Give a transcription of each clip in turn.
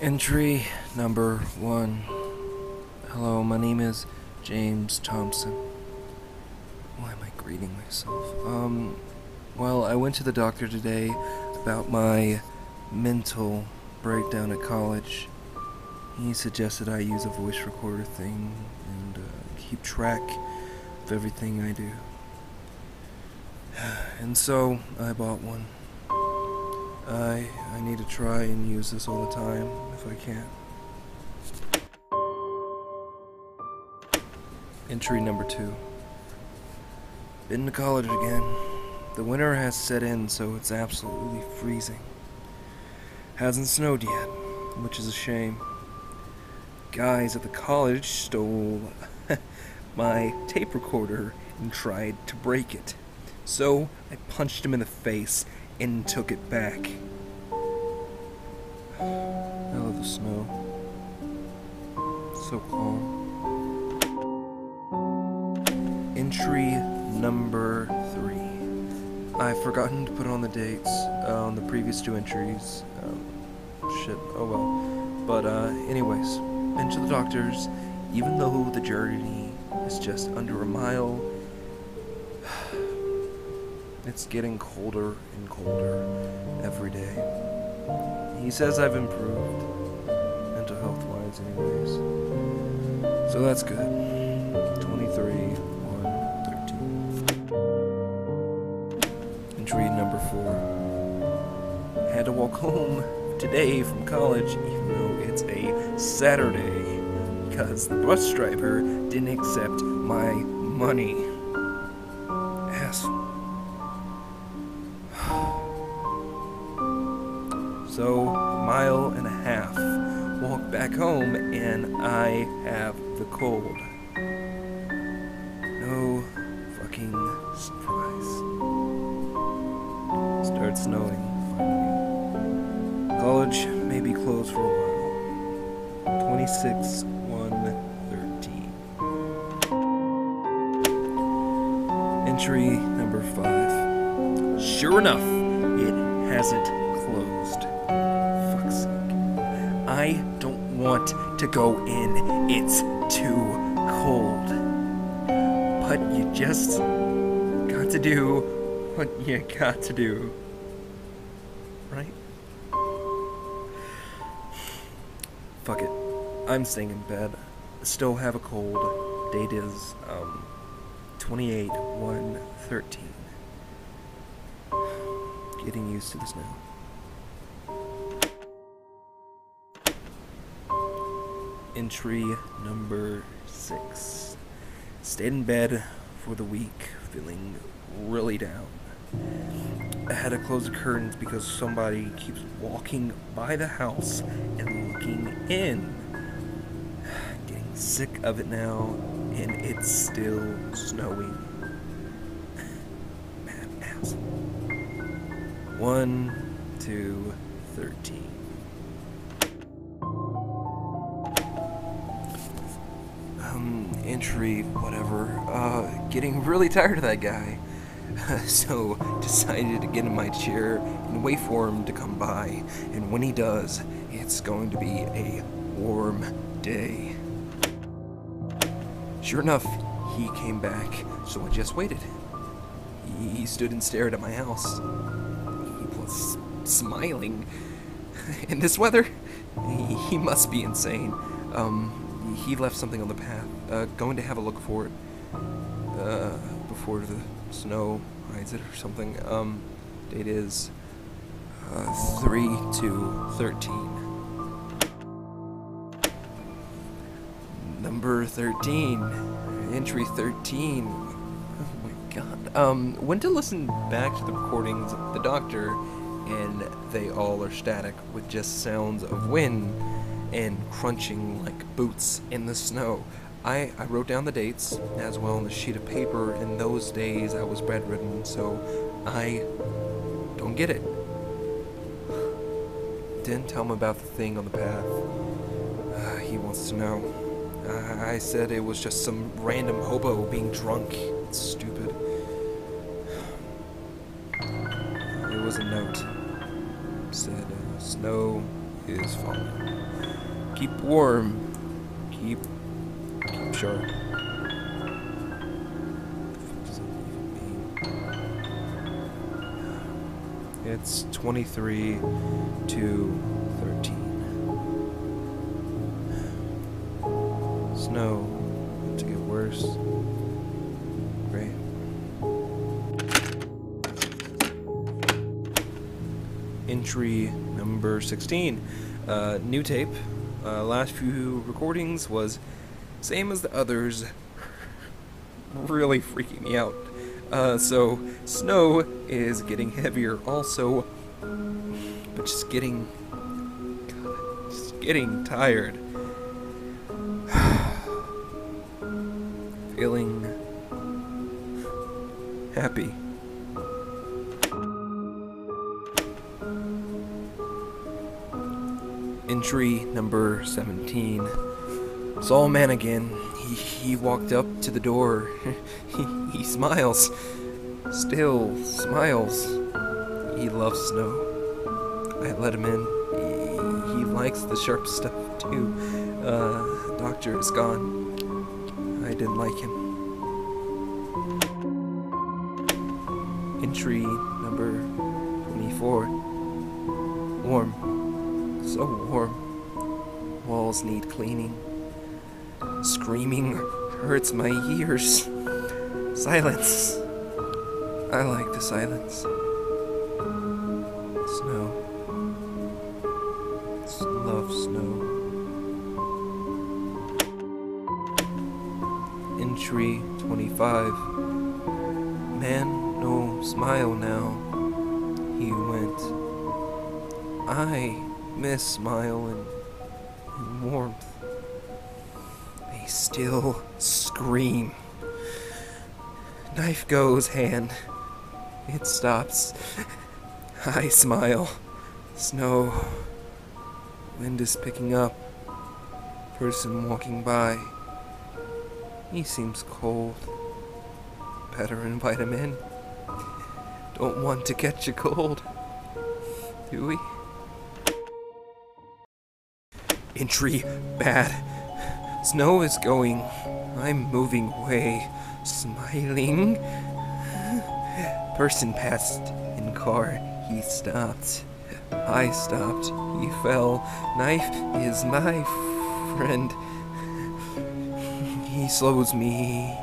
Entry number 1. Hello, my name is James Thompson. Why am I greeting myself? Well, I went to the doctor today about my mental breakdown at college. He suggested I use a voice recorder thing and keep track of everything I do. And so, I bought one. I need to try and use this all the time, if I can. Entry number 2. Been to college again. The winter has set in, so it's absolutely freezing. Hasn't snowed yet, which is a shame. Guys at the college stole my tape recorder and tried to break it. So I punched him in the face and took it back. I love the snow. So calm. Entry number 3. I've forgotten to put on the dates on the previous 2 entries. Shit, oh well. But anyways, been to the doctors. Even though the journey is just under a mile, it's getting colder and colder every day. He says I've improved, mental health-wise anyways. So that's good. 23, 1, 13. Entry number 4. Had to walk home today from college, even though it's a Saturday, because the bus driver didn't accept my money. Asshole. So, mile and a half, walk back home, and I have the cold. No fucking surprise. Starts snowing, finally. College may be closed for a while. 26, 1, 13. Entry number 5. Sure enough, it hasn't closed. Fuck's sake. I don't want to go in. It's too cold. But you just got to do what you got to do. Right? Fuck it. I'm staying in bed. Still have a cold. Date is 28, 1, 13. Getting used to this now. Entry number 6. Stayed in bed for the week, feeling really down. I had to close the curtains because somebody keeps walking by the house and looking in. Getting sick of it now, and it's still snowing. Mad ass. 1, 2, 13. Entry, whatever. Getting really tired of that guy. So, decided to get in my chair and wait for him to come by. And when he does, it's going to be a warm day. Sure enough, he came back, so I just waited. He stood and stared at my house. He was smiling. In this weather, he must be insane. He left something on the path. Going to have a look for it. Before the snow hides it or something. Date is 3 to 13. Number 13. Entry 13. Oh my god. Went to listen back to the recordings of the doctor, and they all are static with just sounds of wind and crunching like boots in the snow. I wrote down the dates as well on the sheet of paper. In those days I was bedridden, so I don't get it. Didn't tell him about the thing on the path. He wants to know. I said it was just some random hobo being drunk. It's stupid. It was a note. Said snow is falling. Keep warm. Keep sharp. What the fuck does that even mean? It's 23 to 13. Snow to get worse. Great. Entry number 16. New tape. Last few recordings was same as the others. Really freaking me out. So snow is getting heavier also, but just getting tired. Feeling happy. Entry number 17. Saw a man again. He walked up to the door. he smiles. Still smiles. He loves snow. I let him in. He likes the sharp stuff too. Doctor is gone. I didn't like him. Entry number 24. Warm. So warm. Walls need cleaning. Screaming hurts my ears. Silence. I like the silence. Snow. Love snow. Entry 25. Man, no smile now. He went. I miss smile and warmth. They still scream. Knife goes hand. It stops. I smile. Snow. Wind is picking up. Person walking by. He seems cold. Better invite him in. Don't want to catch a cold. Do we? Entry bad. Snow is going. I'm moving away. Smiling. Person passed in car. He stopped. I stopped. He fell. Knife is my friend. He slows me.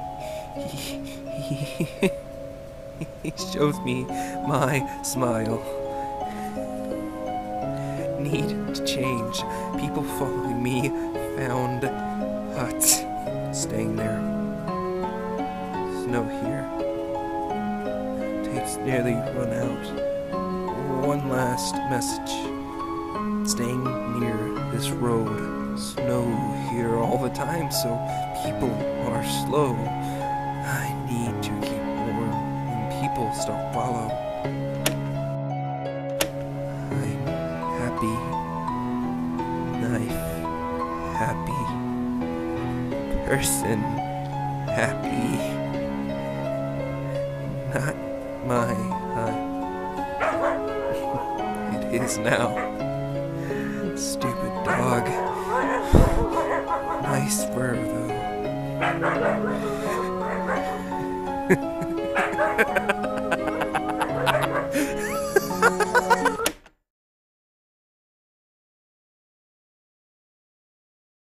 He shows me my smile. Need to change. People following me. Found hut. Staying there. Snow here. Tape's nearly run out. One last message. Staying near this road. Snow here all the time, so people are slow. I need to keep warm when people stop follow. I'm happy. Knife happy. Person happy. Not my hut. It is now. Stupid dog. Nice fur, though.